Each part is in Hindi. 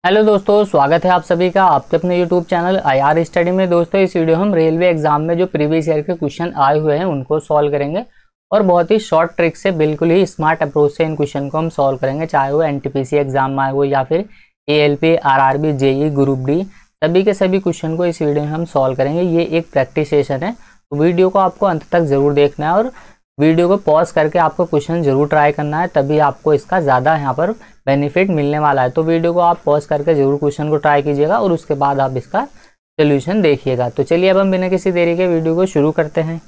हेलो दोस्तों, स्वागत है आप सभी का आपके अपने यूट्यूब चैनल आईआर स्टडी में। दोस्तों इस वीडियो हम रेलवे एग्जाम में जो प्रीवियस ईयर के क्वेश्चन आए हुए हैं उनको सॉल्व करेंगे और बहुत ही शॉर्ट ट्रिक से, बिल्कुल ही स्मार्ट अप्रोच से इन क्वेश्चन को हम सॉल्व करेंगे, चाहे वो एनटीपीसी एग्जाम में आए हो या फिर ALP, RRB, JE, group D, सभी के सभी क्वेश्चन को इस वीडियो में हम सॉल्व करेंगे। ये एक प्रैक्टिस सेशन है, तो वीडियो को आपको अंत तक जरूर देखना है और वीडियो को पॉज करके आपको क्वेश्चन जरूर ट्राई करना है, तभी आपको इसका ज़्यादा यहाँ पर बेनिफिट मिलने वाला है। तो वीडियो को आप पॉज करके जरूर क्वेश्चन को ट्राई कीजिएगा और उसके बाद आप इसका सोल्यूशन देखिएगा। तो चलिए अब हम बिना किसी देरी के वीडियो को शुरू करते हैं।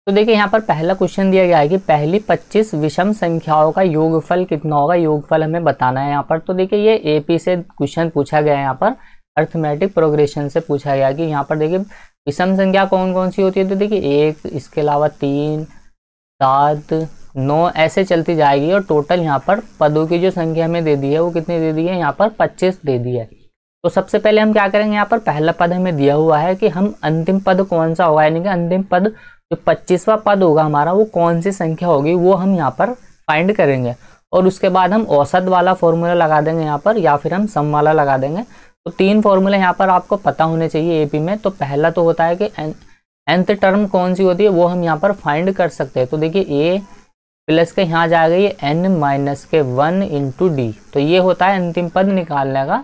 तो देखिए यहाँ पर पहला क्वेश्चन दिया गया है कि पहली 25 विषम संख्याओं का योगफल कितना होगा। योगफल हमें बताना है यहाँ पर। तो देखिए ये एपी से क्वेश्चन पूछा गया है, यहाँ पर अर्थमेटिक प्रोग्रेशन से पूछा गया कि यहाँ पर देखिए विषम संख्या कौन कौन सी होती है। तो देखिए 1, इसके अलावा 3, 7, 9 ऐसे चलती जाएगी और टोटल यहाँ पर पदों की जो संख्या हमें दे दी है वो कितनी दे दी है, यहाँ पर 25 दे दी है। तो सबसे पहले हम क्या करेंगे, यहाँ पर पहला पद हमें दिया हुआ है कि हम अंतिम पद कौन सा होगा, यानी कि अंतिम पद जो 25वां पद होगा हमारा वो कौन सी संख्या होगी वो हम यहाँ पर फाइंड करेंगे। और उसके बाद हम औसत वाला फॉर्मूला लगा देंगे यहाँ पर, या फिर हम सम वाला लगा देंगे। तो 3 फॉर्मूले यहाँ पर आपको पता होने चाहिए एपी में। तो पहला तो होता है कि nth टर्म कौन सी होती है वो हम यहाँ पर फाइंड कर सकते हैं। तो देखिए a प्लस के यहाँ जाएगा ये n-1 इंटू डी, तो ये होता है अंतिम पद निकालने का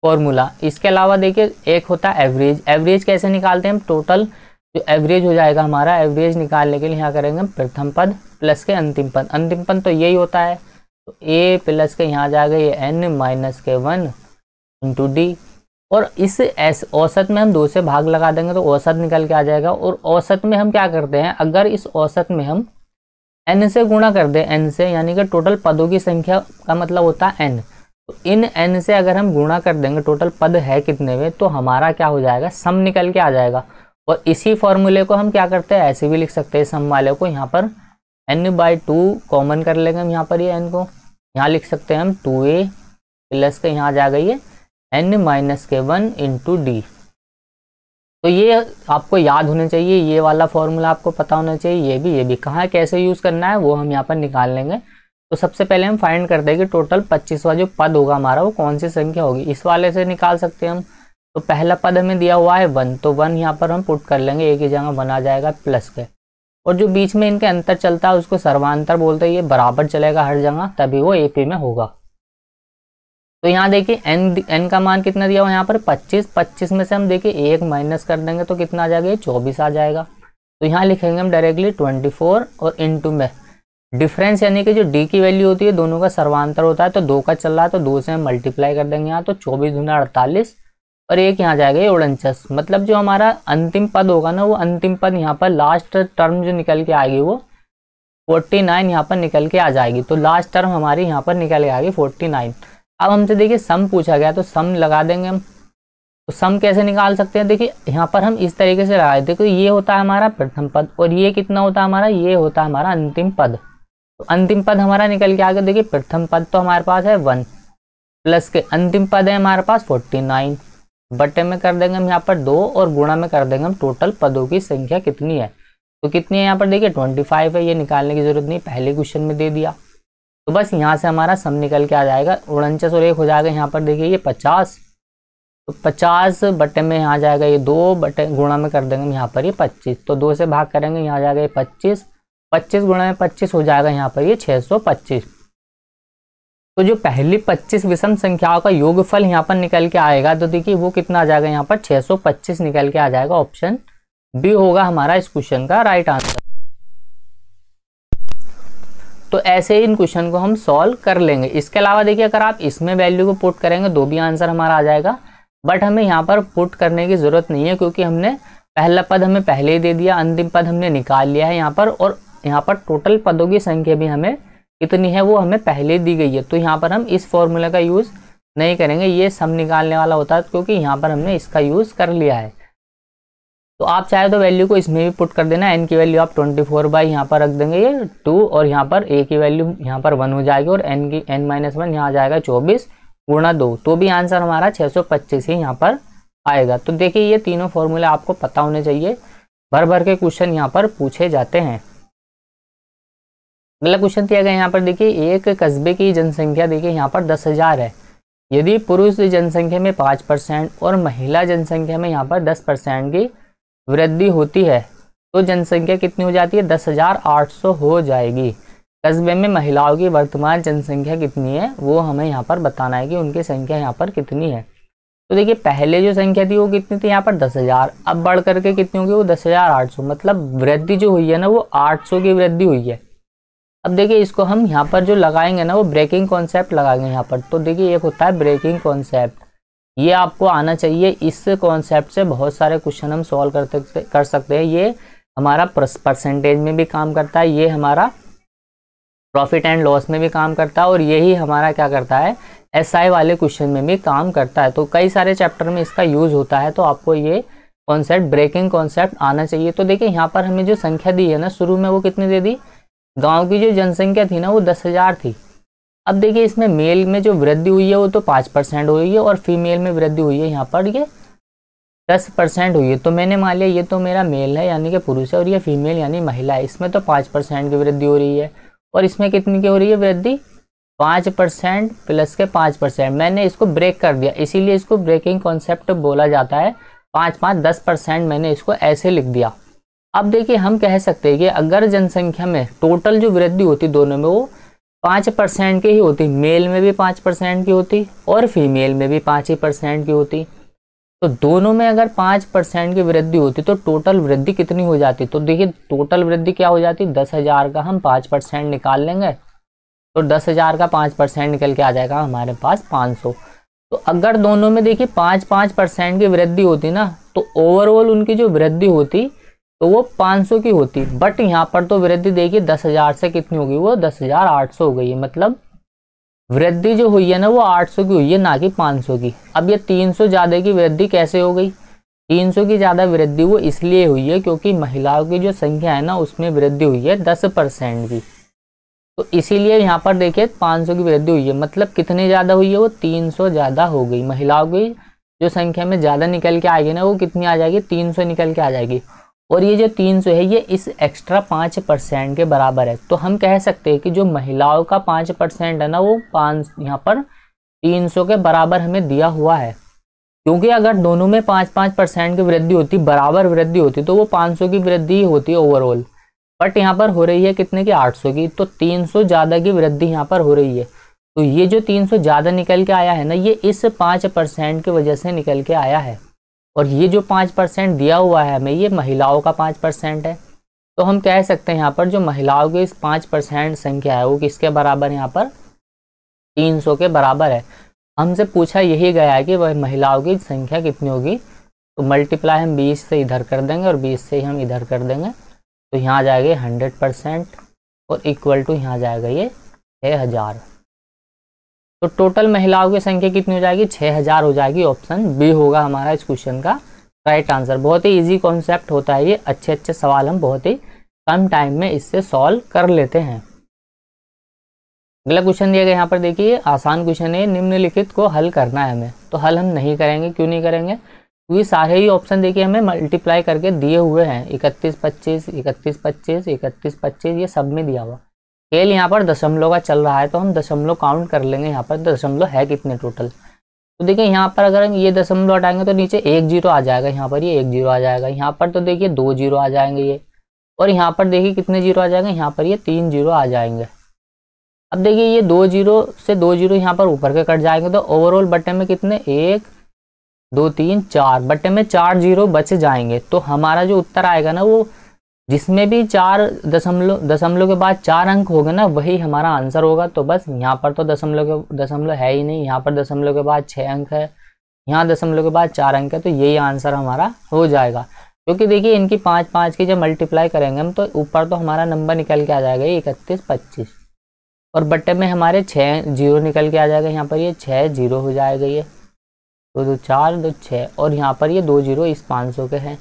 फॉर्मूला। इसके अलावा देखिए एक होता है एवरेज। एवरेज कैसे निकालते हैं हम, टोटल जो एवरेज हो जाएगा हमारा, एवरेज निकालने के लिए यहाँ करेंगे हम प्रथम पद प्लस के अंतिम पद। अंतिम पद तो यही होता है, तो a प्लस के यहाँ जाएगा ये n-1 इंटू डी। और इस औसत में हम 2 से भाग लगा देंगे तो औसत निकल के आ जाएगा। और औसत में हम क्या करते हैं, अगर इस औसत में हम n से गुणा कर दें, n से, यानी कि टोटल पदों की संख्या का मतलब होता है n, तो इन n से अगर हम गुणा कर देंगे टोटल पद है कितने में, तो हमारा क्या हो जाएगा, सम निकल के आ जाएगा। और इसी फॉर्मूले को हम क्या करते हैं, ऐसे भी लिख सकते हैं सम वाले को, यहाँ पर n/2 कॉमन कर लेंगे हम, यहाँ पर ये n को यहाँ लिख सकते हैं हम 2a प्लस के यहाँ जाएगा ये n-1 इंटू डी। तो ये आपको याद होना चाहिए, ये वाला फॉर्मूला आपको पता होना चाहिए। ये भी कहाँ कैसे यूज़ करना है वो हम यहाँ पर निकाल लेंगे। तो सबसे पहले हम फाइंड करते हैं कि टोटल 25वां जो पद होगा हमारा वो कौन सी संख्या होगी। इस वाले से निकाल सकते हैं हम। तो पहला पद हमें दिया हुआ है 1, तो 1 यहाँ पर हम पुट कर लेंगे, एक ही जगह 1 आ जाएगा प्लस के। और जो बीच में इनके अंतर चलता है उसको सर्वांतर बोलते हैं, ये बराबर चलेगा हर जगह, तभी वो एपी में होगा। तो यहाँ देखिए n का मान कितना दिया हुआ है यहाँ पर 25 में से हम देखिए 1 माइनस कर देंगे तो कितना आ जाएगा, ये 24 आ जाएगा। तो यहाँ लिखेंगे हम डायरेक्टली 24 और इनटू में डिफरेंस, यानी कि जो d की वैल्यू होती है दोनों का सर्वांतर होता है, तो 2 का चल रहा है तो 2 से हम मल्टीप्लाई कर देंगे यहाँ, तो 24 दूना 48 और एक यहाँ जाएगा ये 49। मतलब जो हमारा अंतिम पद होगा ना, वो अंतिम पद यहाँ पर लास्ट टर्म जो निकल के आएगी वो 49 यहाँ पर निकल के आ जाएगी। तो लास्ट टर्म हमारी यहाँ पर निकल के आएगी 49। अब हमसे देखिए सम पूछा गया तो सम लगा देंगे हम। तो सम कैसे निकाल सकते हैं, देखिए यहाँ पर हम इस तरीके से लगाए, देखो ये होता है हमारा प्रथम पद और ये कितना होता है हमारा, ये होता है हमारा अंतिम पद। तो अंतिम पद हमारा निकल के आ गया, देखिए प्रथम पद तो हमारे पास है 1 प्लस के अंतिम पद है हमारे पास 49, बटे में कर देंगे हम यहाँ पर 2 और गुणा में कर देंगे हम टोटल पदों की संख्या कितनी है। तो कितनी है यहाँ पर देखिए 25 है, ये निकालने की जरूरत नहीं, पहले क्वेश्चन में दे दिया। तो बस यहाँ से हमारा सम निकल के आ जाएगा, 49 और 1 हो जाएगा यहाँ पर देखिए ये 50। तो 50 बटे में यहाँ जाएगा ये 2, बटे गुणा में कर देंगे यहाँ पर ये 25, तो 2 से भाग करेंगे यहाँ जाएगा ये 25, 25 गुणा में 25 हो जाएगा यहाँ पर ये 625। तो जो पहली 25 विषम संख्याओं का योगफल यहाँ पर निकल के आएगा, तो देखिए वो कितना आ जाएगा यहाँ पर 625 निकल के आ जाएगा। ऑप्शन बी होगा हमारा इस क्वेश्चन का राइट आंसर। तो ऐसे ही इन क्वेश्चन को हम सॉल्व कर लेंगे। इसके अलावा देखिए अगर आप इसमें वैल्यू को पुट करेंगे तो भी आंसर हमारा आ जाएगा, बट हमें यहाँ पर पुट करने की ज़रूरत नहीं है, क्योंकि हमने पहला पद हमें पहले ही दे दिया, अंतिम पद हमने निकाल लिया है यहाँ पर, और यहाँ पर टोटल पदों की संख्या भी हमें कितनी है वो हमें पहले दी गई है। तो यहाँ पर हम इस फॉर्मूला का यूज़ नहीं करेंगे, ये सम निकालने वाला होता है, क्योंकि यहाँ पर हमने इसका यूज़ कर लिया है। तो आप चाहे तो वैल्यू को इसमें भी पुट कर देना, n की वैल्यू आप 24 यहाँ पर रख देंगे ये 2, और यहाँ पर a की वैल्यू यहाँ पर 1 हो जाएगी, और n-1 यहाँ जाएगा 24 गुणा 2, तो भी आंसर हमारा 625 ही यहाँ पर आएगा। तो देखिए ये तीनों फॉर्मूले आपको पता होने चाहिए। भर भर के क्वेश्चन यहाँ पर पूछे जाते हैं। अगला क्वेश्चन दिया गया यहाँ पर देखिए, एक कस्बे की जनसंख्या देखिए यहाँ पर 10,000 है। यदि पुरुष जनसंख्या में 5% और महिला जनसंख्या में यहाँ पर 10% की वृद्धि होती है तो जनसंख्या कितनी हो जाती है? 10,800 हो जाएगी। कस्बे में महिलाओं की वर्तमान जनसंख्या कितनी है वो हमें यहाँ पर बताना है कि उनकी संख्या यहाँ पर कितनी है। तो देखिए पहले जो संख्या थी वो कितनी थी यहाँ पर 10,000, अब बढ़ करके कितनी होगी वो 10,800, मतलब वृद्धि जो हुई है ना वो 800 की वृद्धि हुई है। अब देखिए इसको हम यहाँ पर जो लगाएंगे ना वो ब्रेकिंग कॉन्सेप्ट लगाएंगे यहाँ पर। तो देखिए एक होता है ब्रेकिंग कॉन्सेप्ट, ये आपको आना चाहिए। इस कॉन्सेप्ट से बहुत सारे क्वेश्चन हम सॉल्व कर सकते हैं। ये हमारा परसेंटेज में भी काम करता है, ये हमारा प्रॉफिट एंड लॉस में भी काम करता है, और यही हमारा क्या करता है एसआई वाले क्वेश्चन में भी काम करता है। तो कई सारे चैप्टर में इसका यूज होता है। तो आपको ये कॉन्सेप्ट ब्रेकिंग कॉन्सेप्ट आना चाहिए। तो देखिए यहाँ पर हमें जो संख्या दी है ना शुरू में वो कितनी दे दी, गांव की जो जनसंख्या थी ना वो 10,000 थी। अब देखिए इसमें मेल में जो वृद्धि हुई है वो तो 5% हुई है और फीमेल में वृद्धि हुई है यहाँ पर ये 10% हुई है। तो मैंने मान लिया ये तो मेरा मेल है यानी कि पुरुष है और ये फीमेल यानी महिला है, इसमें तो 5% की वृद्धि हो रही है। और इसमें कितनी की हो रही है वृद्धि? 5% प्लस के 5%। मैंने इसको ब्रेक कर दिया, इसीलिए इसको ब्रेकिंग कॉन्सेप्ट बोला जाता है। 5-5-10% मैंने इसको ऐसे लिख दिया। अब देखिए हम कह सकते हैं कि अगर जनसंख्या में टोटल जो वृद्धि होती दोनों में वो 5% की ही होती, मेल में भी 5% की होती और फीमेल में भी 5% की होती, तो दोनों में अगर 5% की वृद्धि होती तो टोटल वृद्धि कितनी हो जाती? तो देखिए टोटल वृद्धि क्या हो जाती, 10,000 का हम 5% निकाल लेंगे तो 10,000 का 5% निकल के आ जाएगा हमारे पास 500। तो अगर दोनों में देखिए 5-5% की वृद्धि होती ना तो ओवरऑल उनकी जो वृद्धि होती तो वो 500 की होती। बट यहाँ पर तो वृद्धि देखिए 10,000 से कितनी होगी, वो 10,800 हो गई है। मतलब वृद्धि जो हुई है ना वो 800 की हुई है ना कि 500 की। अब ये 300 ज़्यादा की वृद्धि कैसे हो गई? 300 की ज़्यादा वृद्धि वो इसलिए हुई है क्योंकि महिलाओं की जो संख्या है ना उसमें वृद्धि हुई है 10% की। तो इसीलिए यहाँ पर देखिए 500 की वृद्धि हुई है। मतलब कितनी ज़्यादा हुई है, वो 300 ज़्यादा हो गई। महिलाओं की जो संख्या में ज़्यादा निकल के आएगी ना वो कितनी आ जाएगी, 300 निकल के आ जाएगी। और ये जो 300 है ये इस एक्स्ट्रा 5% के बराबर है। तो हम कह सकते हैं कि जो महिलाओं का 5% है ना वो यहाँ पर 300 के बराबर हमें दिया हुआ है। क्योंकि अगर दोनों में 5-5% की वृद्धि होती, बराबर वृद्धि होती, तो वो 500 की वृद्धि होती ओवरऑल। बट यहाँ पर हो रही है कितने की, 800 की। तो 300 ज़्यादा की वृद्धि यहाँ पर हो रही है। तो ये जो 300 ज़्यादा निकल के आया है ना ये इस 5% की वजह से निकल के आया है। और ये जो 5% दिया हुआ है हमें ये महिलाओं का 5% है। तो हम कह सकते हैं यहाँ पर जो महिलाओं की इस 5% संख्या है वो किसके बराबर है, यहाँ पर 300 के बराबर है। हमसे पूछा यही गया है कि वह महिलाओं की संख्या कितनी होगी। तो मल्टीप्लाई हम 20 से इधर कर देंगे और 20 से हम इधर कर देंगे तो यहाँ आ जाएगा 100% और इक्वल टू यहाँ जाएगा ये 6,000। तो टोटल महिलाओं की संख्या कितनी हो जाएगी, 6,000 हो जाएगी। ऑप्शन बी होगा हमारा इस क्वेश्चन का राइट आंसर। बहुत ही इजी कॉन्सेप्ट होता है ये, अच्छे सवाल हम बहुत ही कम टाइम में इससे सॉल्व कर लेते हैं। अगला क्वेश्चन दिया गया यहाँ पर देखिए, आसान क्वेश्चन है, निम्नलिखित को हल करना है हमें। तो हल हम नहीं करेंगे, क्यों नहीं करेंगे, क्योंकि सारे ही ऑप्शन देखिए हमें मल्टीप्लाई करके दिए हुए हैं। 31-25, 31-25, 31-25 ये सब में दिया हुआ। खेल यहाँ पर दशमलव का चल रहा है तो हम दशमलव काउंट कर लेंगे यहाँ पर दशमलव है कितने टोटल। तो देखिए यहाँ पर अगर हम ये दशमलव हटाएंगे तो नीचे 1 0 आ जाएगा, यहाँ पर ये 1 0 आ जाएगा, यहाँ पर तो देखिए 2 0 आ जाएंगे ये, और यहाँ पर देखिए कितने 0 आ जाएंगे, यहाँ पर ये 3 0 आ जाएंगे। अब देखिए ये 2 0 से 2 0 यहाँ पर ऊपर के कट जाएंगे तो ओवरऑल बट्टे में कितने 1 2 3 4 बट्टे में 4 0 बच जाएंगे। तो हमारा जो उत्तर आएगा ना वो जिसमें भी 4 दशमलव के बाद 4 अंक होगा ना वही हमारा आंसर होगा। तो बस यहाँ पर तो दशमलव है ही नहीं, यहाँ पर दशमलव के बाद 6 अंक है, यहाँ दशमलव के बाद 4 अंक है, तो यही आंसर हमारा हो जाएगा। क्योंकि देखिए इनकी 5-5 की जब मल्टीप्लाई करेंगे हम तो ऊपर तो हमारा नंबर निकल के आ जाएगा 31-25 और बट्टे में हमारे 6 0 निकल के आ जाएगा, यहाँ पर ये 6 0 हो जाएगा, ये 2 2 4 2 6 और यहाँ पर ये 2 0 इस 500 के हैं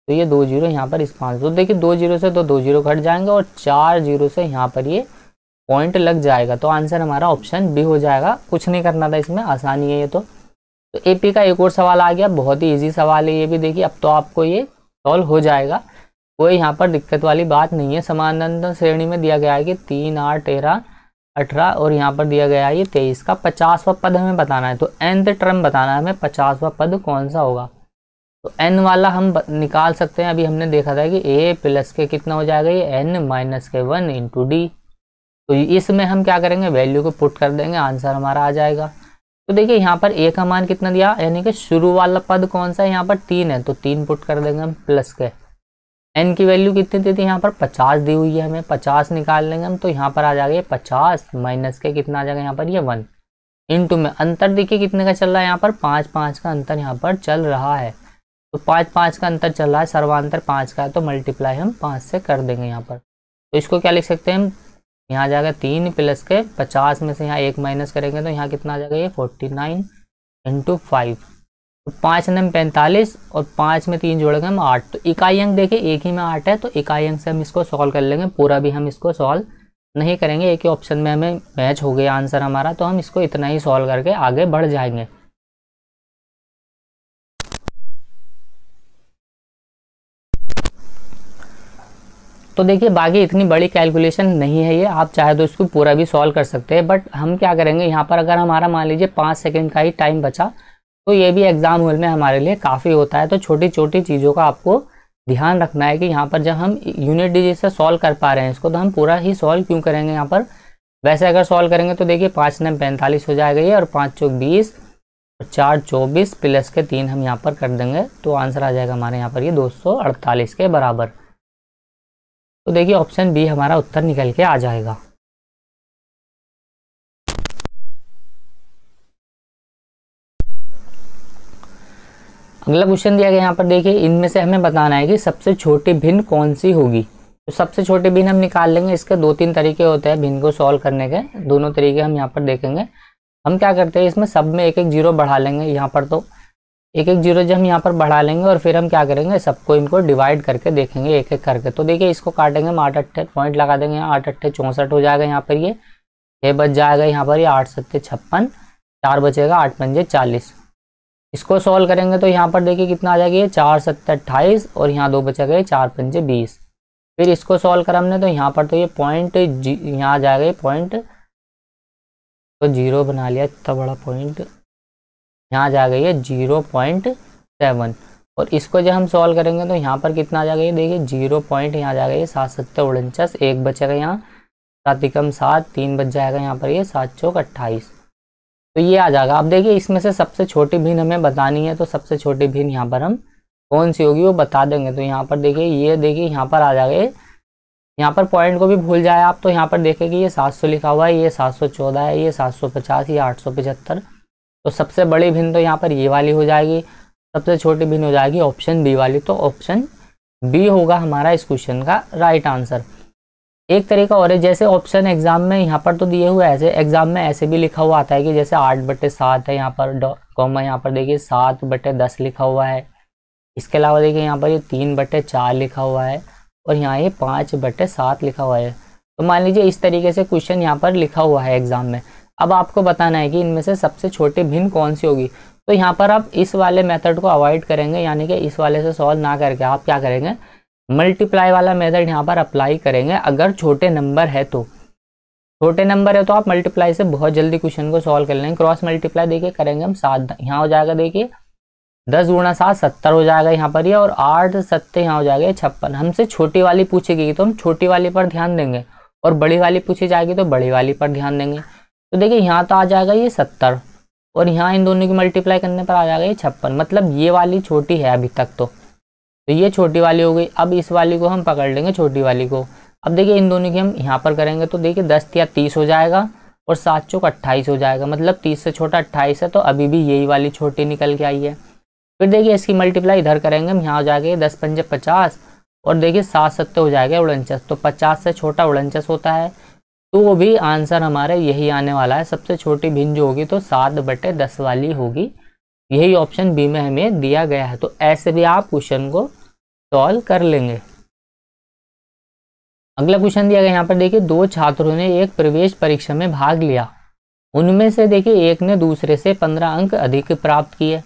तो ये 2 0 यहाँ पर इस 500। देखिए 2 0 से तो 2 0 घट जाएंगे और 4 0 से यहाँ पर ये पॉइंट लग जाएगा। तो आंसर हमारा ऑप्शन बी हो जाएगा। कुछ नहीं करना था इसमें, आसानी है ये। तो एपी का एक और सवाल आ गया, बहुत ही ईजी सवाल है ये भी। देखिए अब तो आपको ये सॉल्व हो जाएगा। कोई यहाँ पर दिक्कत वाली बात नहीं है। समानांतर श्रेणी में दिया गया है कि 3, 8, 13, 18 और यहाँ पर दिया गया है ये 23 का 50वां पद हमें बताना है। तो nth टर्म बताना है हमें, 50वां पद कौन सा होगा। तो n वाला हम निकाल सकते हैं। अभी हमने देखा था कि a प्लस के कितना हो जाएगा, ये n माइनस के 1 इंटू डी। तो इसमें हम क्या करेंगे, वैल्यू को पुट कर देंगे, आंसर हमारा आ जाएगा। तो देखिए यहाँ पर a का मान कितना दिया, यानी कि शुरू वाला पद कौन सा है, यहाँ पर 3 है तो 3 पुट कर देंगे हम प्लस के। n की वैल्यू कितनी दी थी, यहाँ पर 50 दी हुई है, हमें 50 निकाल लेंगे हम। तो यहाँ पर आ जाएगा ये 50 माइनस के कितना आ जाएगा, यहाँ पर ये 1 इंटू में अंतर देखिए कितने का चल रहा है, यहाँ पर 5, 5 का अंतर यहाँ पर चल रहा है। तो 5, 5 का अंतर चल रहा है, सर्वांतर 5 का है, तो मल्टीप्लाई हम 5 से कर देंगे यहाँ पर। तो इसको क्या लिख सकते हैं हम, यहाँ आ जाएगा 3 प्लस के 50 में से यहाँ 1 माइनस करेंगे तो यहाँ कितना आ जाएगा, ये 49 इंटू 5। तो 5 नम 45 और 5 में 3 जोड़ेंगे हम 8। तो इकाई अंक देखिए एक ही में 8 है, तो इकाई अंक से हम इसको सॉल्व कर लेंगे। पूरा भी हम इसको सॉल्व नहीं करेंगे, एक ही ऑप्शन में हमें मैच हो गया आंसर हमारा, तो हम इसको इतना ही सॉल्व करके आगे बढ़ जाएंगे। तो देखिए बाकी इतनी बड़ी कैलकुलेशन नहीं है ये, आप चाहे तो इसको पूरा भी सॉल्व कर सकते हैं। बट हम क्या करेंगे यहाँ पर, अगर हमारा मान लीजिए 5 सेकंड का ही टाइम बचा तो ये भी एग्जाम हॉल में हमारे लिए काफ़ी होता है। तो छोटी छोटी चीज़ों का आपको ध्यान रखना है कि यहाँ पर जब हम यूनिट डिजिट से सॉल्व कर पा रहे हैं इसको, तो हम पूरा ही सॉल्व क्यों करेंगे यहाँ पर। वैसे अगर सॉल्व करेंगे तो देखिए 5 नम 45 हो जाएगा ये, और 5 चौक 20 और 4 24 प्लस के 3 हम यहाँ पर कर देंगे, तो आंसर आ जाएगा हमारे यहाँ पर ये 248 के बराबर। तो देखिए ऑप्शन बी हमारा उत्तर निकल के आ जाएगा। अगला क्वेश्चन दिया गया यहाँ पर देखिए, इनमें से हमें बताना है कि सबसे छोटी भिन्न कौन सी होगी। तो सबसे छोटी भिन्न हम निकाल लेंगे। इसके 2-3 तरीके होते हैं भिन्न को सॉल्व करने के, दोनों तरीके हम यहाँ पर देखेंगे। हम क्या करते हैं, इसमें सब में एक एक जीरो बढ़ा लेंगे। यहाँ पर तो एक एक जीरो जब हम यहाँ पर बढ़ा लेंगे और फिर हम क्या करेंगे, सबको इनको डिवाइड करके देखेंगे एक एक करके। तो देखिए इसको काटेंगे हम 8 8 पॉइंट लगा देंगे, 8 8 64 हो जाएगा यहाँ पर, ये 6 बच जाएगा यहाँ पर, ये 8 7 56, 4 बचेगा, 8 पंजे 40। इसको सॉल्व करेंगे तो यहाँ पर देखिए कितना आ जाएगा, ये 4 7 28 और यहाँ 2 बचेगा, ये 4 पंजे 20। फिर इसको सॉल्व करा हमने तो यहाँ पर तो ये पॉइंट यहाँ आ जाएगा, ये पॉइंट तो जीरो बना लिया, इतना बड़ा पॉइंट यहाँ आ जाएगा ये 0.7। और इसको जब हम सॉल्व करेंगे तो यहाँ पर कितना आ जाएगा, ये देखिए 0 पॉइंट यहाँ आ जाएगा, ये 7 7 49, 1 बचेगा यहाँ, 7 कम 7, 3 बच जाएगा यहाँ पर, ये 7 चौक 28। तो ये आ जाएगा। अब देखिए इसमें से सबसे छोटी भिन्न हमें बतानी है, तो सबसे छोटी भिन्न यहाँ पर हम कौन सी होगी वो बता देंगे। तो यहाँ पर देखिए ये देखिए यहाँ पर आ जाएगा, यहाँ पर पॉइंट को भी भूल जाए आप, तो यहाँ पर देखें कि ये 700 लिखा हुआ है, ये 714 है, ये 750, ये 875। तो सबसे बड़ी भिन्न तो यहाँ पर ये वाली हो जाएगी, सबसे छोटी भिन्न हो जाएगी ऑप्शन बी वाली। तो ऑप्शन बी होगा हमारा इस क्वेश्चन का राइट आंसर। एक तरीका और है, जैसे ऑप्शन एग्जाम में यहाँ पर तो दिए हुए ऐसे, एग्जाम में ऐसे भी लिखा हुआ आता है कि जैसे 8/7 है यहाँ पर, कॉमा यहाँ पर देखिए 7/10 लिखा हुआ है। इसके अलावा देखिए यहाँ पर ये 3/4 लिखा हुआ है और यहाँ ये 5/7 लिखा हुआ है। तो मान लीजिए इस तरीके से क्वेश्चन यहाँ पर लिखा हुआ है एग्जाम में। अब आपको बताना है कि इनमें से सबसे छोटी भिन्न कौन सी होगी। तो यहाँ पर आप इस वाले मेथड को अवॉइड करेंगे, यानी कि इस वाले से सॉल्व ना करके आप क्या करेंगे, मल्टीप्लाई वाला मेथड यहाँ पर अप्लाई करेंगे। अगर छोटे नंबर है तो, छोटे नंबर है तो आप मल्टीप्लाई से बहुत जल्दी क्वेश्चन को सॉल्व कर लेंगे। क्रॉस मल्टीप्लाई देखिए करेंगे हम, 7 यहाँ हो जाएगा, देखिए 10 गुणा 7 70 हो जाएगा यहाँ पर ये, और 8 7 यहाँ हो जाएगा 56। हमसे छोटी वाली पूछेगी तो हम छोटी वाली पर ध्यान देंगे, और बड़ी वाली पूछी जाएगी तो बड़ी वाली पर ध्यान देंगे। तो देखिए यहाँ तो आ जाएगा ये 70 और यहाँ इन दोनों की मल्टीप्लाई करने पर आ जाएगा ये 56, मतलब ये वाली छोटी है अभी तक। तो ये छोटी वाली हो गई। अब इस वाली को हम पकड़ लेंगे, छोटी वाली को। अब देखिए इन दोनों की हम यहाँ पर करेंगे तो देखिए 10 या 30 हो जाएगा और 7 चौक 28 हो जाएगा, मतलब 30 से छोटा 28 है, तो अभी भी यही वाली छोटी निकल के आई है। फिर देखिए इसकी मल्टीप्लाई इधर करेंगे हम, यहाँ हो जाएगा ये 10 पंजे 50 और देखिए 7 7 हो जाएगा 49, तो 50 से छोटा 49 होता है। तो वो भी आंसर हमारे यही आने वाला है। सबसे छोटी भिन्न जो होगी तो 7/10 वाली होगी, यही ऑप्शन बी में हमें दिया गया है। तो ऐसे भी आप क्वेश्चन को सॉल्व कर लेंगे। अगला क्वेश्चन दिया गया यहाँ पर देखिए, 2 छात्रों ने एक प्रवेश परीक्षा में भाग लिया। उनमें से देखिए एक ने दूसरे से 15 अंक अधिक प्राप्त किए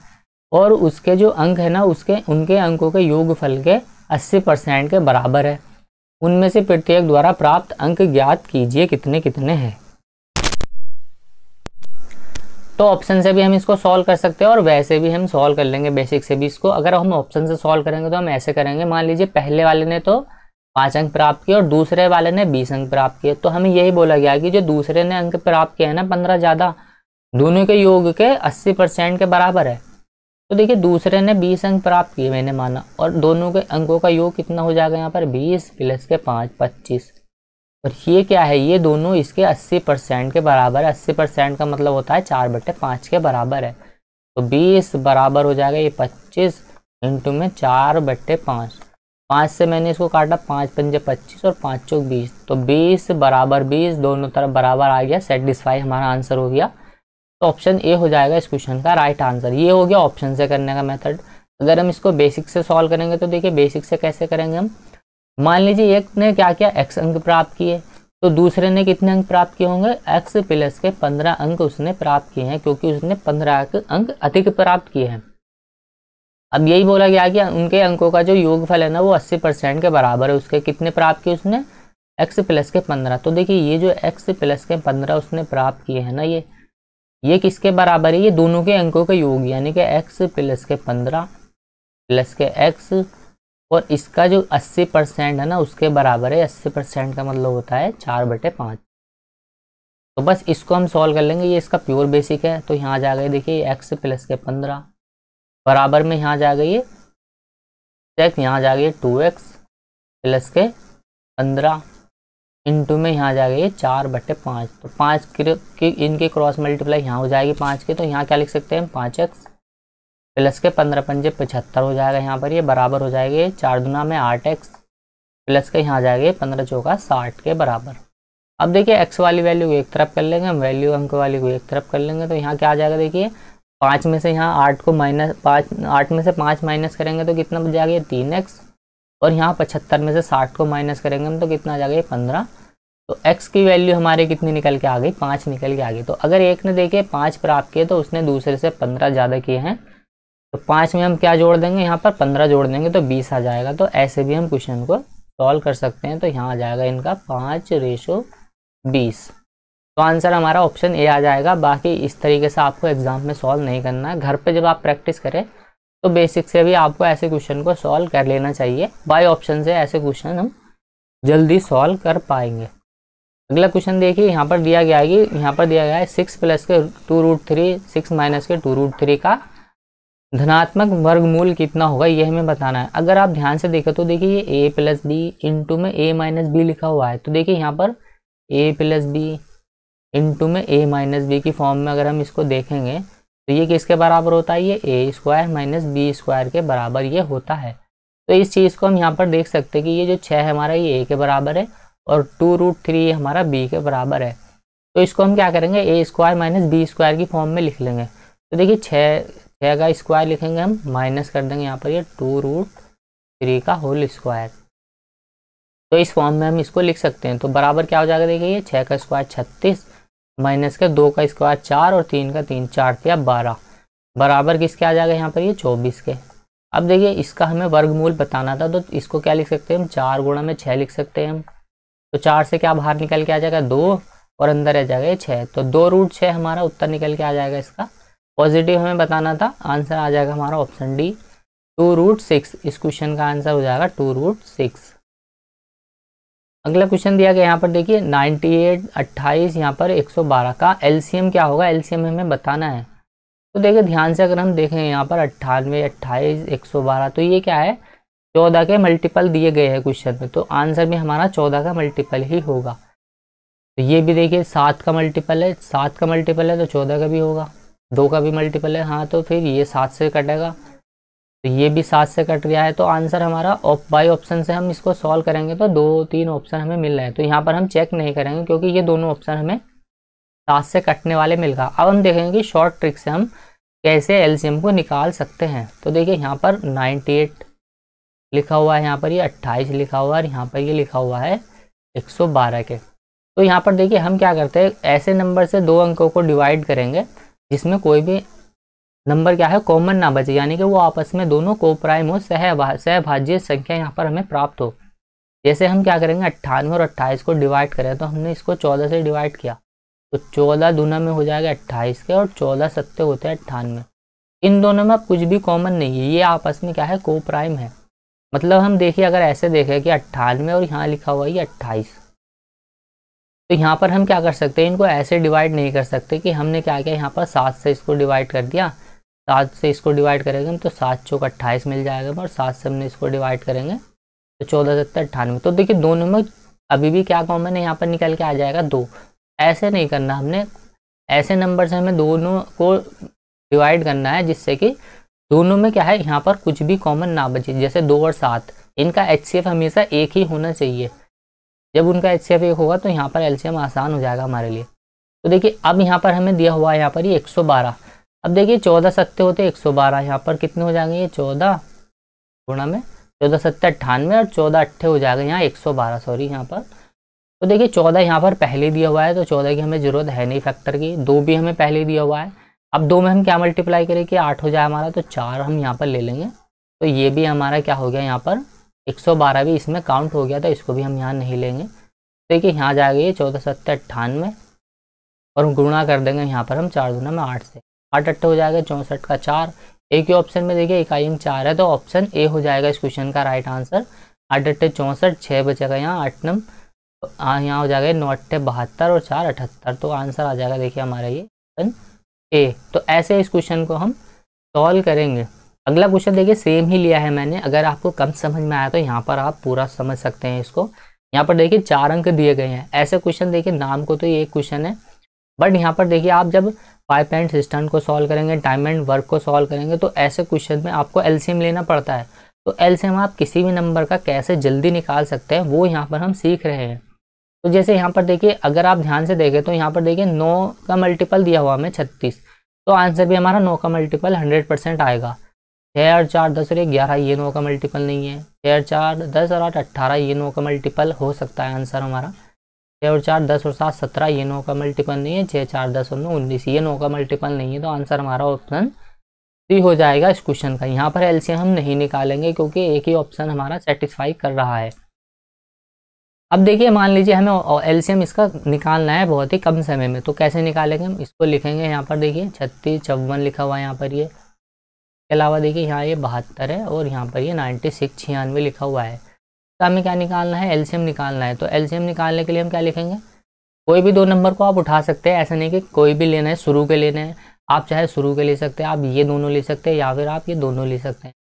और उसके जो अंक है ना, उनके अंकों के योगफल के 80% के बराबर है। उनमें से प्रत्येक द्वारा प्राप्त अंक ज्ञात कीजिए कितने कितने हैं। तो ऑप्शन से भी हम इसको सॉल्व कर सकते हैं और वैसे भी हम सॉल्व कर लेंगे बेसिक से भी इसको। अगर हम ऑप्शन से सॉल्व करेंगे तो हम ऐसे करेंगे, मान लीजिए पहले वाले ने तो 5 अंक प्राप्त किए और दूसरे वाले ने 20 अंक प्राप्त किए, तो हमें यही बोला गया कि जो दूसरे ने अंक प्राप्त किए हैं ना 15 ज़्यादा, दोनों के योग के 80% के बराबर है। तो देखिए दूसरे ने 20 अंक प्राप्त किए मैंने माना, और दोनों के अंकों का योग कितना हो जाएगा यहाँ पर 20 प्लस के 5 25, और ये क्या है, ये दोनों इसके 80% के बराबर है। 80% का मतलब होता है 4/5 के बराबर है। तो 20 बराबर हो जाएगा ये 25 इंटू में 4/5। 5 से मैंने इसको काटा, 5 पंजे 25 और 5 चौक 20, तो 20 बराबर 20 दोनों तरफ बराबर आ गया, सेटिस्फाई हमारा आंसर हो गया। तो ऑप्शन ए हो जाएगा इस क्वेश्चन का राइट आंसर। ये हो गया ऑप्शन से करने का मेथड। अगर हम इसको बेसिक से सॉल्व करेंगे तो देखिए बेसिक से कैसे करेंगे हम, मान लीजिए एक ने क्या किया, x अंक प्राप्त किए, तो दूसरे ने कितने अंक प्राप्त किए होंगे, x प्लस के 15 अंक उसने प्राप्त किए हैं, क्योंकि उसने 15 अंक अधिक प्राप्त किए हैं। अब यही बोला गया कि उनके अंकों का जो योगफल है ना वो 80% के बराबर है। उसके कितने प्राप्त किए उसने, x प्लस के 15। तो देखिए ये जो x प्लस के 15 उसने प्राप्त किए हैं ना, ये किसके बराबर है, ये दोनों के अंकों के योग, यानी कि x प्लस के 15 प्लस के x, और इसका जो 80% है ना उसके बराबर है। 80% का मतलब होता है 4/5। तो बस इसको हम सॉल्व कर लेंगे, ये इसका प्योर बेसिक है। तो यहाँ आ जाएगा देखिए x प्लस के 15 बराबर में यहाँ आ जाएगा ये x, यहाँ आ जाएगा ये 2x प्लस के 15 इंटू में यहाँ आ जाएगा ये 4/5। तो 5 की इनके क्रॉस मल्टीप्लाई यहाँ हो जाएगी 5 के, तो यहाँ क्या लिख सकते हैं 5x प्लस के 15 पंजे 75 हो जाएगा यहाँ पर, ये बराबर हो जाएगा 4 दूना में 8x प्लस के यहाँ आ जाएगा 15 चौका 60 के बराबर। अब देखिए x वाली वैल्यू को एक तरफ कर लेंगे, हम वैल्यू अंक वाली को एक तरफ कर लेंगे, तो यहाँ क्या आ जाएगा देखिए 5 में से यहाँ 8 को माइनस 8 में से 5 माइनस करेंगे तो कितना बच जाएगा 3x, और यहाँ 75 में से 60 को माइनस करेंगे हम तो कितना आ जाएगा 15। तो x की वैल्यू हमारी कितनी निकल के आ गई, 5 निकल के आ गई। तो अगर एक ने देखिए 5 प्राप्त किए तो उसने दूसरे से 15 ज़्यादा किए हैं, तो 5 में हम क्या जोड़ देंगे, यहाँ पर 15 जोड़ देंगे तो 20 आ जाएगा। तो ऐसे भी हम क्वेश्चन को सॉल्व कर सकते हैं। तो यहाँ आ जाएगा इनका 5:20। तो आंसर हमारा ऑप्शन ए आ जाएगा। बाकी इस तरीके से आपको एग्जाम में सॉल्व नहीं करना है, घर पे जब आप प्रैक्टिस करें तो बेसिक से भी आपको ऐसे क्वेश्चन को सॉल्व कर लेना चाहिए। बाय ऑप्शन से ऐसे क्वेश्चन हम जल्दी सॉल्व कर पाएंगे। अगला क्वेश्चन देखिए, यहाँ पर दिया गया है कि यहाँ पर दिया गया है 6 प्लस के 2√3 6 माइनस के 2√3 का धनात्मक वर्गमूल कितना होगा, ये हमें बताना है। अगर आप ध्यान से देखें तो देखिए ये a प्लस बी इंटू में a माइनस बी लिखा हुआ है। तो देखिए यहाँ पर a प्लस बी इंटू में a माइनस बी की फॉर्म में अगर हम इसको देखेंगे तो ये किसके बराबर होता है, ये a square minus b square के बराबर ये होता है। तो इस चीज़ को हम यहाँ पर देख सकते हैं कि ये जो 6 है हमारा ये a के बराबर है और 2√3 हमारा b के बराबर है। तो इसको हम क्या करेंगे, a square minus b square की फॉर्म में लिख लेंगे। तो देखिए 6 का स्क्वायर लिखेंगे हम, माइनस कर देंगे यहाँ पर ये 2√3 का होल स्क्वायर। तो इस फॉर्म में हम इसको लिख सकते हैं। तो बराबर क्या हो जाएगा देखिए, ये 6 का स्क्वायर 36 माइनस के 2 का स्क्वायर 4 और 3 का 3 4 या 12 बराबर किसके आ जाएगा यहाँ पर ये 24 के। अब देखिए इसका हमें वर्गमूल बताना था, तो इसको क्या लिख सकते हैं हम, 4 गुणा में 6 लिख सकते हैं हम। तो 4 से क्या बाहर निकल के आ जाएगा 2 और अंदर आ जाएगा ये 6, तो 2√6 हमारा उत्तर निकल के आ जाएगा। इसका पॉजिटिव हमें बताना था, आंसर आ जाएगा हमारा ऑप्शन डी 2√6। इस क्वेश्चन का आंसर हो जाएगा 2√6। अगला क्वेश्चन दिया गया यहाँ पर देखिए 98 28 यहाँ पर 112 का एलसीएम क्या होगा, एलसीएम हमें बताना है। तो देखिए ध्यान से अगर हम देखें यहाँ पर 98 28 112, तो ये क्या है 14 के मल्टीपल दिए गए हैं क्वेश्चन में, तो आंसर भी हमारा 14 का मल्टीपल ही होगा। तो ये भी देखिए 7 का मल्टीपल है, 7 का मल्टीपल है तो 14 का भी होगा, 2 का भी मल्टीपल है, हाँ तो फिर ये 7 से कटेगा, तो ये भी 7 से कट गया है। तो आंसर हमारा बाई ऑप्शन से हम इसको सॉल्व करेंगे तो 2-3 ऑप्शन हमें मिल रहे हैं। तो यहाँ पर हम चेक नहीं करेंगे क्योंकि ये दोनों ऑप्शन हमें 7 से कटने वाले मिल गया। अब हम देखेंगे कि शॉर्ट ट्रिक से हम कैसे एलसीएम को निकाल सकते हैं। तो देखिए यहाँ पर 98 लिखा हुआ है, यहाँ पर ये 28 लिखा हुआ है और यहाँ पर ये लिखा हुआ है 112 के। तो यहाँ पर देखिए हम क्या करते हैं, ऐसे नंबर से 2 अंकों को डिवाइड करेंगे जिसमें कोई भी नंबर क्या है कॉमन ना बचे, यानी कि वो आपस में दोनों कोप्राइम हो, सहभाज्य संख्या यहाँ पर हमें प्राप्त हो। जैसे हम क्या करेंगे 98 और 28 को डिवाइड करें तो हमने इसको 14 से डिवाइड किया तो 14 दूना में हो जाएगा 28 के और 14 सत्ते होते हैं 98। इन दोनों में अब कुछ भी कॉमन नहीं है, ये आपस में क्या है कोप्राइम है। मतलब हम देखिए अगर ऐसे देखें कि 98 और यहाँ लिखा हुआ है 28, तो यहाँ पर हम क्या कर सकते हैं, इनको ऐसे डिवाइड नहीं कर सकते कि हमने क्या किया यहाँ पर 7 से इसको डिवाइड कर दिया, 7 से इसको डिवाइड करेंगे हम तो 7 चौक 28 मिल जाएगा और 7 से हमने इसको डिवाइड करेंगे तो 14 सत्तर 98। तो देखिए दोनों में अभी भी क्या कॉमन है, यहाँ पर निकल के आ जाएगा 2। ऐसे नहीं करना, हमने ऐसे नंबर से हमें दोनों को डिवाइड करना है जिससे कि दोनों में क्या है यहाँ पर कुछ भी कॉमन ना बचे। जैसे 2 और 7 इनका HCF हमेशा एक ही होना चाहिए, जब उनका HCF एक होगा तो यहाँ पर LCM आसान हो जाएगा हमारे लिए। तो देखिए अब यहाँ पर हमें दिया हुआ है यहाँ पर ये 112। अब देखिए 14 सत्ते होते 112, यहाँ पर कितने हो जाएंगे ये 14 गुणा में 14 सत्ते 98 और 14 अट्ठे हो जाएगा यहाँ 112 सॉरी यहाँ पर। तो देखिए 14 यहाँ पर पहले दिया हुआ है तो 14 की हमें ज़रूरत है नहीं फैक्टर की, 2 भी हमें पहले दिया हुआ है। अब 2 में हम क्या मल्टीप्लाई करें कि 8 हो जाए हमारा, तो 4 हम यहाँ पर ले लेंगे तो ये भी हमारा क्या हो गया यहाँ पर 112 भी इसमें काउंट हो गया, तो इसको भी हम यहाँ नहीं लेंगे। देखिए यहाँ जाएगा ये 14 सत्ते 98 और गुणा कर देंगे यहाँ पर हम 4 दूना में 8 से, 8 अट्ठे हो जाएगा 64 का 4। एक ही ऑप्शन में देखिए इकाई अंक 4 है तो ऑप्शन ए हो जाएगा इस क्वेश्चन का राइट आंसर। 8 अट्ठे 64, 6 बचेगा यहाँ 8 नम यहाँ हो जाएगा 9 अट्ठे 72 और 4 78, तो आंसर आ जाएगा देखिए हमारा ये ऑप्शन ए। तो ऐसे इस क्वेश्चन को हम सॉल्व करेंगे। अगला क्वेश्चन देखिए सेम ही लिया है मैंने, अगर आपको कम समझ में आया तो यहाँ पर आप पूरा समझ सकते हैं इसको। यहाँ पर देखिए 4 अंक दिए गए हैं, ऐसे क्वेश्चन देखिए नाम को तो ये एक क्वेश्चन है, बट यहाँ पर देखिए आप जब 5 पॉइंट सिस्टम को सॉल्व करेंगे, टाइम एंड वर्क को सॉल्व करेंगे तो ऐसे क्वेश्चन में आपको LCM लेना पड़ता है। तो LCM आप किसी भी नंबर का कैसे जल्दी निकाल सकते हैं वो यहाँ पर हम सीख रहे हैं। तो जैसे यहाँ पर देखिए अगर आप ध्यान से देखें तो यहाँ पर देखिए 9 का मल्टीपल दिया हुआ हमें 36, तो आंसर भी हमारा 9 का मल्टीपल 100% आएगा। 6 और 4 10 और 11 ये 9 का मल्टीपल नहीं है, 6 और 4 10 और 8 18 ये 9 का मल्टीपल हो सकता है आंसर हमारा। 6 और 4 10 और 7 17 ये 9 का मल्टीपल नहीं है, 6 4 10 और 9 19 ये 9 का मल्टीपल नहीं है, तो आंसर हमारा ऑप्शन सी हो जाएगा इस क्वेश्चन का। यहाँ पर LCM हम नहीं निकालेंगे क्योंकि एक ही ऑप्शन हमारा सेटिस्फाई कर रहा है। अब देखिए मान लीजिए हमें LCM इसका निकालना है बहुत ही कम समय में, तो कैसे निकालेंगे हम, इसको लिखेंगे यहाँ पर देखिए 36 54 लिखा हुआ है यहाँ पर, ये के अलावा देखिए यहाँ ये 72 है और यहाँ पर ये 96 96 लिखा हुआ है। तो हमें क्या निकालना है, LCM निकालना है। तो LCM निकालने के लिए हम क्या लिखेंगे, कोई भी 2 नंबर को आप उठा सकते हैं, ऐसा नहीं कि कोई भी लेना है, शुरू के लेने हैं, आप चाहे शुरू के ले सकते हैं, आप ये दोनों ले सकते हैं या फिर आप ये दोनों ले सकते हैं।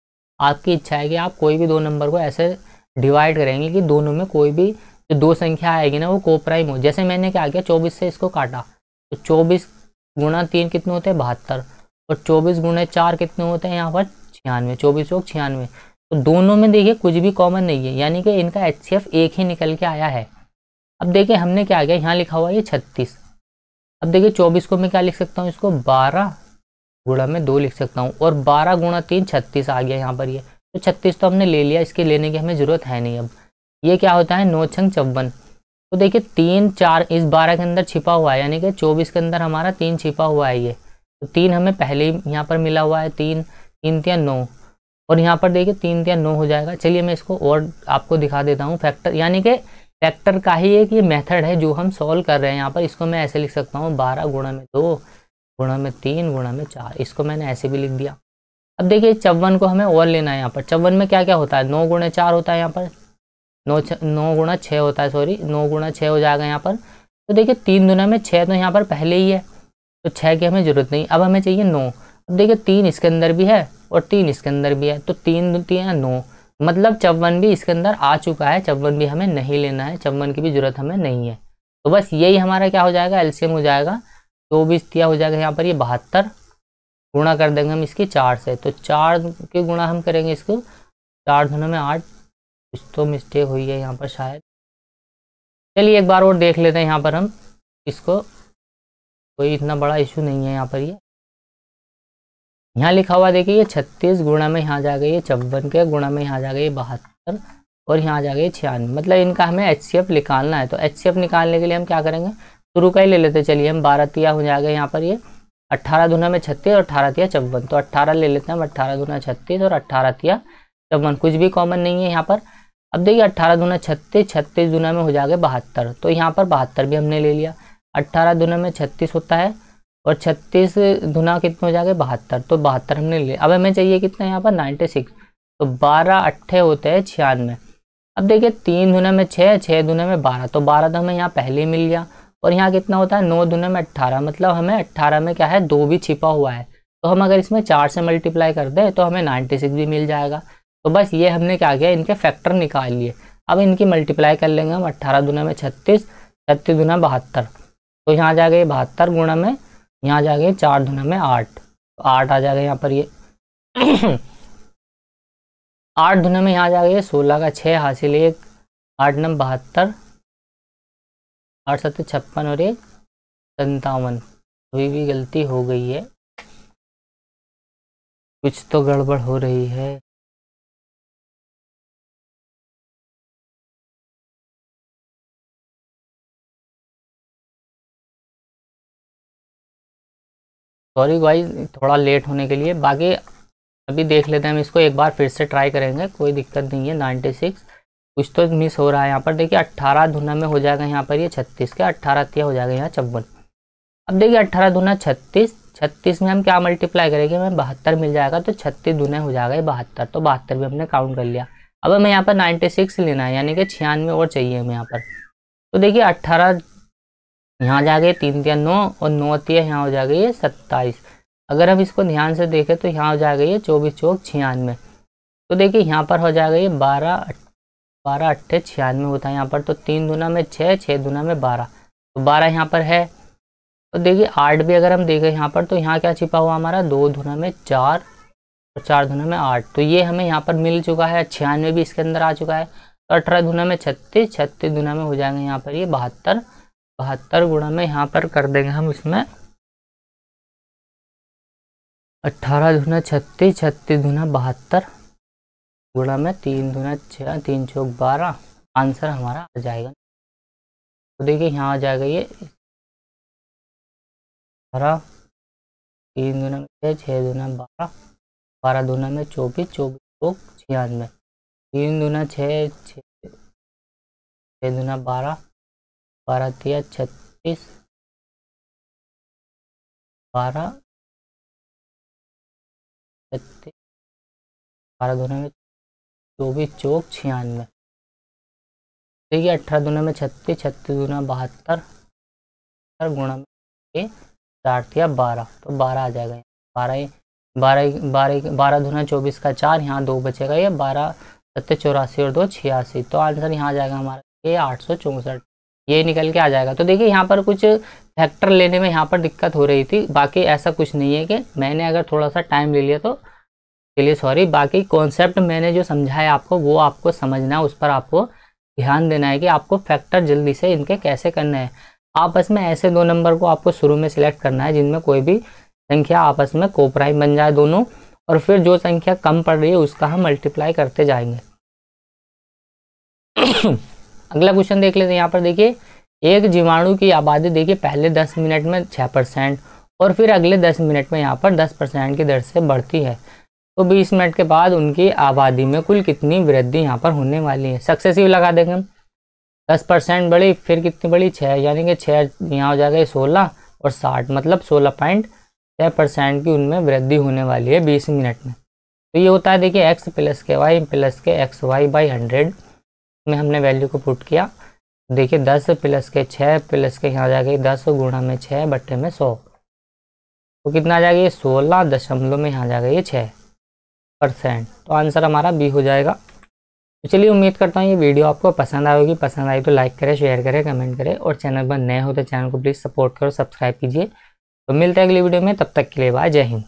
आपकी इच्छा है कि आप कोई भी 2 नंबर को ऐसे डिवाइड करेंगे कि दोनों में कोई भी जो 2 संख्या आएगी ना वो कोप्राइम हो। जैसे मैंने क्या किया 24 से इसको काटा तो 24 गुणा 3 कितने होते हैं 72 और 24 गुणे 4 कितने होते हैं यहाँ पर 96, 24 चौक 96। तो दोनों में देखिए कुछ भी कॉमन नहीं है, यानी कि इनका HCF एक ही निकल के आया है। अब देखिए हमने क्या किया, यहाँ लिखा हुआ है ये 36। अब देखिए 24 को मैं क्या लिख सकता हूँ, इसको 12 गुणा में 2 लिख सकता हूँ और 12 गुणा 3 36 आ गया यहाँ पर ये। तो 36 तो हमने ले लिया, इसके लेने की हमें ज़रूरत है नहीं। अब ये क्या होता है 9 छंग 54। तो देखिए 3 4 इस 12 के अंदर छिपा हुआ है, यानी कि 24 के अंदर हमारा 3 छिपा हुआ है ये। तो 3 हमें पहले ही यहाँ पर मिला हुआ है, 3 3 3 9 और यहाँ पर देखिए 3 3 9 हो जाएगा। चलिए मैं इसको और आपको दिखा देता हूँ फैक्टर, यानी कि फैक्टर का ही एक ये मेथड है जो हम सॉल्व कर रहे हैं। यहाँ पर इसको मैं ऐसे लिख सकता हूँ 12 गुणा में 2 गुणा में 3 गुणा में 4, इसको मैंने ऐसे भी लिख दिया। अब देखिए 54 को हमें और लेना है। यहाँ पर 54 में क्या क्या होता है, 9 गुणे 4 होता है यहाँ पर, 9 गुणा 6 होता है, सॉरी 9 गुणा 6 हो जाएगा यहाँ पर। तो देखिए 3 दुना में 6 तो यहाँ पर पहले ही है, तो 6 की हमें ज़रूरत नहीं, अब हमें चाहिए 9। अब देखिए 3 इसके अंदर भी है और 3 इसके अंदर भी है, तो 3 3 9 मतलब 54 भी इसके अंदर आ चुका है। 54 भी हमें नहीं लेना है, 54 की भी ज़रूरत हमें नहीं है। तो बस यही हमारा क्या हो जाएगा, LCM हो जाएगा। 24 दिया हो जाएगा यहाँ पर ये 72, गुणा कर देंगे हम इसकी 4 से, तो 4 के गुणा हम करेंगे इसको, 4 दुना में 8, कुछ तो मिस्टेक हुई है यहाँ पर शायद। चलिए एक बार और देख लेते हैं यहाँ पर हम इसको, कोई इतना बड़ा इशू नहीं है यहाँ पर। ये यहाँ लिखा हुआ देखिए ये 36 गुणा में यहाँ जाएगा ये 54 के गुणा में यहाँ जाएगा ये 72 और यहाँ जाएगा ये 96, मतलब इनका हमें HCF निकालना है। तो HCF निकालने के लिए हम क्या करेंगे, शुरू का ही ले लेते, चलिए हम 12 तिया हो जाएगा यहाँ पर ये 18 दूना में 36 और 18 तिया 54, तो 18 ले लेते हैं हम, 18 दूना 36 और 18 तिया 54, कुछ भी कॉमन नहीं है यहाँ पर। अब देखिए 18 दूना 36, 36 दूना में हो जाएगा 72, तो यहाँ पर 72 भी हमने ले लिया। 18 दूना में 36 होता है और 36 दूना कितने हो जाएगा 72, तो 72 हमने ले लिया। अब हमें चाहिए कितना यहाँ पर 96, तो 12 अट्ठे होते हैं 96। अब देखिए 3 दूना में 6, 6 दूना में 12, तो 12 तो हमें यहाँ पहले ही मिल गया। और यहाँ कितना होता है 9 दूना में 18, मतलब हमें 18 में क्या है 2 भी छिपा हुआ है, तो हम अगर इसमें 4 से मल्टीप्लाई कर दें तो हमें 96 भी मिल जाएगा। तो बस ये हमने क्या किया, इनके फैक्टर निकाल लिए। अब इनकी मल्टीप्लाई कर लेंगे हम, 18 दूना में 36, 36 दूना 72, तो यहाँ आ जाएगा ये 72 गुणा में यहाँ आ जाएगा 4 दूना में 8, तो 8 आ जाएगा यहाँ पर ये 8 दूना में यहाँ आ जाएगा ये 16 का 6 हासिल 1, 8 नम 72, 8 7 56 और 1 57। अभी भी गलती हो गई है, कुछ तो गड़बड़ हो रही है। सॉरी गाइस थोड़ा लेट होने के लिए। बाकी अभी देख लेते हैं हम इसको, एक बार फिर से ट्राई करेंगे, कोई दिक्कत नहीं है। 96 कुछ तो मिस हो रहा है यहाँ पर। देखिए 18 दूना में हो जाएगा यहाँ पर ये 36 का, 18 तिया हो जाएगा यहाँ 54। अब देखिए 18 दूना 36, 36 में हम क्या मल्टीप्लाई करेंगे, हमें 72 मिल जाएगा, तो 36 दूना हो जाएगा ये 72, तो 72 भी हमने काउंट कर लिया। अब हमें यहाँ पर 96 लेना है, यानी कि 96 और चाहिए हमें यहाँ पर। तो देखिए 18 यहाँ जाएगा 3 तिया 9 और 9 तिया यहाँ हो जाएगा ये 27। अगर हम इसको ध्यान से देखें तो यहाँ हो जाएगा ये 24 चौक 96, तो देखिए यहाँ पर हो जाएगा ये 12 अट्ठे 96 होता है यहाँ पर। तो 3 दूना में 6, 6 दूना में 12, तो 12 यहाँ पर है। तो देखिए 8 भी अगर हम देखें यहाँ पर, तो यहाँ क्या छिपा हुआ हमारा 2 दूना में 4 और 4 दूना में 8, तो ये हमें यहाँ पर मिल चुका है। 96 भी इसके अंदर आ चुका है। तो 18 दूना में 36, 36 दूना में हो जाएंगे यहाँ पर ये 72, 72 गुणा में यहाँ पर कर देंगे हम इसमें 18 दूना 36, 36 दूना 72 गुणा में 3 दूना 6, 3 चौक 12, आंसर हमारा आ जाएगा। तो देखिए यहाँ आ जाएगा ये 18, 3 दूना में 6, 6 दूना 12, 12 दूना में 24, 24 चौक 96, 3 दूना 6, 6 दूना 12, 12 तिया 36, 12 36, 12 दूना में 24 चौक 96। देखिए 18 दूना में 36, 36 दूना 72 गुणा में 4 तिया 12, तो 12 आ जाएगा। 12 दूना 24 का 4, यहाँ 2 बचेगा ये 12 7 84 और 2 86, तो आंसर यहाँ आ जाएगा हमारा ये 864, ये निकल के आ जाएगा। तो देखिए यहाँ पर कुछ फैक्टर लेने में यहाँ पर दिक्कत हो रही थी, बाकी ऐसा कुछ नहीं है कि मैंने अगर थोड़ा सा टाइम ले लिया तो चलिए सॉरी। बाकी कॉन्सेप्ट मैंने जो समझाया आपको वो आपको समझना है, उस पर आपको ध्यान देना है कि आपको फैक्टर जल्दी से इनके कैसे करना है। आपस में ऐसे 2 नंबर को आपको शुरू में सिलेक्ट करना है जिनमें कोई भी संख्या आपस में कोप्राइम बन जाए दोनों, और फिर जो संख्या कम पड़ रही है उसका हम मल्टीप्लाई करते जाएंगे। अगला क्वेश्चन देख लेते हैं। यहाँ पर देखिए एक जीवाणु की आबादी देखिए पहले 10 मिनट में 6% और फिर अगले 10 मिनट में यहाँ पर 10% की दर से बढ़ती है, तो 20 मिनट के बाद उनकी आबादी में कुल कितनी वृद्धि यहाँ पर होने वाली है। सक्सेसिव लगा देंगे हम, 10% बढ़ी, फिर कितनी बढ़ी 6, यानी कि 6 यहाँ हो जाएगा 16 और 60, मतलब 16.6% की उनमें वृद्धि होने वाली है 20 मिनट में। तो ये होता है देखिए x प्लस के वाई प्लस के एक्स वाई बाई 100 में हमने वैल्यू को पुट किया। देखिए 10 प्लस के 6 प्लस के यहाँ आ जाएगा 10 गुणा में 6 बट्टे में 100, तो कितना आ जाएगा ये 16 दशमलव में यहाँ आ जाएगा ये 6%, तो आंसर हमारा बी हो जाएगा। तो चलिए उम्मीद करता हूँ ये वीडियो आपको पसंद आएगी। पसंद आई तो लाइक करें, शेयर करें, कमेंट करें, और चैनल पर नए हो तो चैनल को प्लीज़ सपोर्ट करो, सब्सक्राइब कीजिए। तो मिलते हैं अगली वीडियो में, तब तक के लिए बाय, जय हिंद।